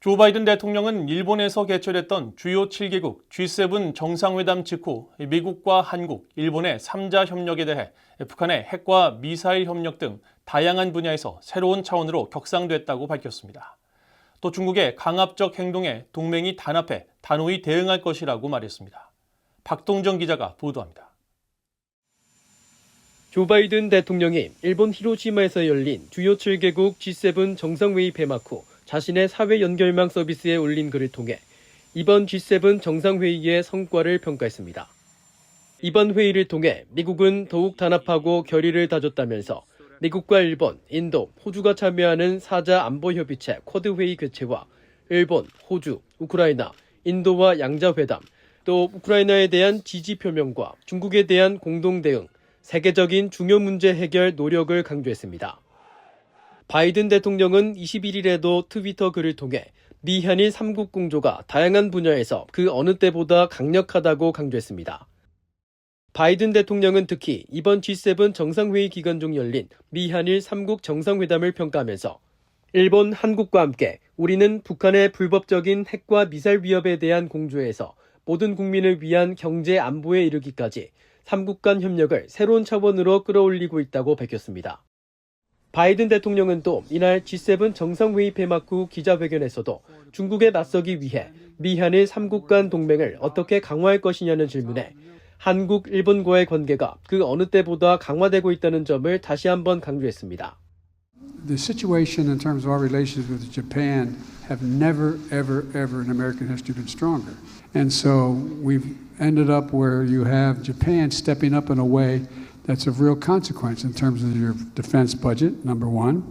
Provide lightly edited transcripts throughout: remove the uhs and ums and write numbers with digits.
조 바이든 대통령은 일본에서 개최됐던 주요 7개국 G7 정상회담 직후 미국과 한국, 일본의 3자 협력에 대해 북한의 핵과 미사일 협력 등 다양한 분야에서 새로운 차원으로 격상됐다고 밝혔습니다. 또 중국의 강압적 행동에 동맹이 단합해 단호히 대응할 것이라고 말했습니다. 박동정 기자가 보도합니다. 조 바이든 대통령이 일본 히로시마에서 열린 주요 7개국 G7 정상회의 폐막 후 자신의 사회 연결망 서비스에 올린 글을 통해 이번 G7 정상회의의 성과를 평가했습니다. 이번 회의를 통해 미국은 더욱 단합하고 결의를 다졌다면서 미국과 일본, 인도, 호주가 참여하는 4자 안보협의체 쿼드 회의 개최와 일본, 호주, 우크라이나, 인도와 양자회담, 또 우크라이나에 대한 지지 표명과 중국에 대한 공동 대응, 세계적인 중요 문제 해결 노력을 강조했습니다. 바이든 대통령은 21일에도 트위터 글을 통해 미한일 3국 공조가 다양한 분야에서 그 어느 때보다 강력하다고 강조했습니다. 바이든 대통령은 특히 이번 G7 정상회의 기간 중 열린 미한일 3국 정상회담을 평가하면서 일본, 한국과 함께 우리는 북한의 불법적인 핵과 미사일 위협에 대한 공조에서 모든 국민을 위한 경제 안보에 이르기까지 3국 간 협력을 새로운 차원으로 끌어올리고 있다고 밝혔습니다. 바이든 대통령은 또 이날 G7 정상회의 폐막 후 기자회견에서도 중국에 맞서기 위해 미한일 3국 간 동맹을 어떻게 강화할 것이냐는 질문에 한국, 일본과의 관계가 그 어느 때보다 강화되고 있다는 점을 다시 한번 강조했습니다. The situation in terms of our relations with Japan have never, ever, ever in American history been stronger. And so we've ended up where you have Japan stepping up in a way that's of real consequence in terms of your defense budget, number one,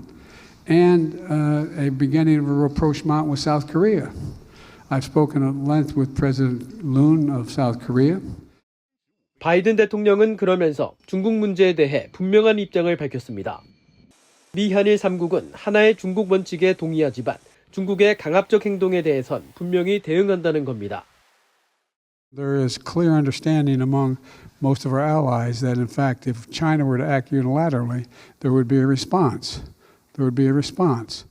and a beginning of a rapprochement with South Korea. I've spoken at length with President Moon of South Korea. 바이든 대통령은 그러면서 중국 문제에 대해 분명한 입장을 밝혔습니다. 미한일 3국은 하나의 중국 원칙에 동의하지만 중국의 강압적 행동에 대해선 분명히 대응한다는 겁니다. There is clear understanding among most of our allies that in fact if China were to act unilaterally, there would be a response. There would be a response.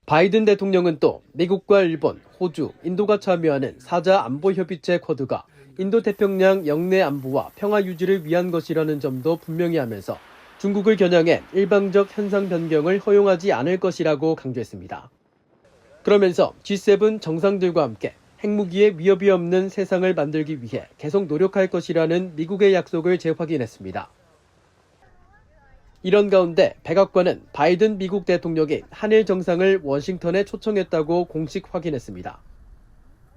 바이든 대통령은 또 미국과 일본, 호주, 인도가 참여하는 4자 안보협의체 쿼드가 인도태평양 영내 안보와 평화 유지를 위한 것이라는 점도 분명히 하면서 중국을 겨냥해 일방적 현상 변경을 허용하지 않을 것이라고 강조했습니다. 그러면서 G7 정상들과 함께 핵무기의 위협이 없는 세상을 만들기 위해 계속 노력할 것이라는 미국의 약속을 재확인했습니다. 이런 가운데 백악관은 바이든 미국 대통령이 한일 정상을 워싱턴에 초청했다고 공식 확인했습니다.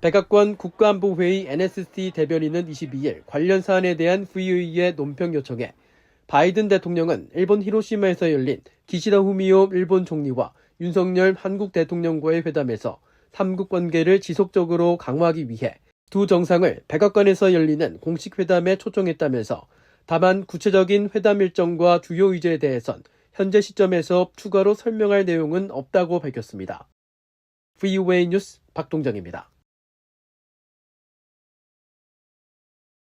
백악관 국가안보회의 NSC 대변인은 22일 관련 사안에 대한 VOA의 논평 요청에 바이든 대통령은 일본 히로시마에서 열린 기시다 후미오 일본 총리와 윤석열 한국 대통령과의 회담에서 3국 관계를 지속적으로 강화하기 위해 두 정상을 백악관에서 열리는 공식 회담에 초청했다면서 다만 구체적인 회담 일정과 주요 의제에 대해선 현재 시점에서 추가로 설명할 내용은 없다고 밝혔습니다. VOA 뉴스 박동정입니다.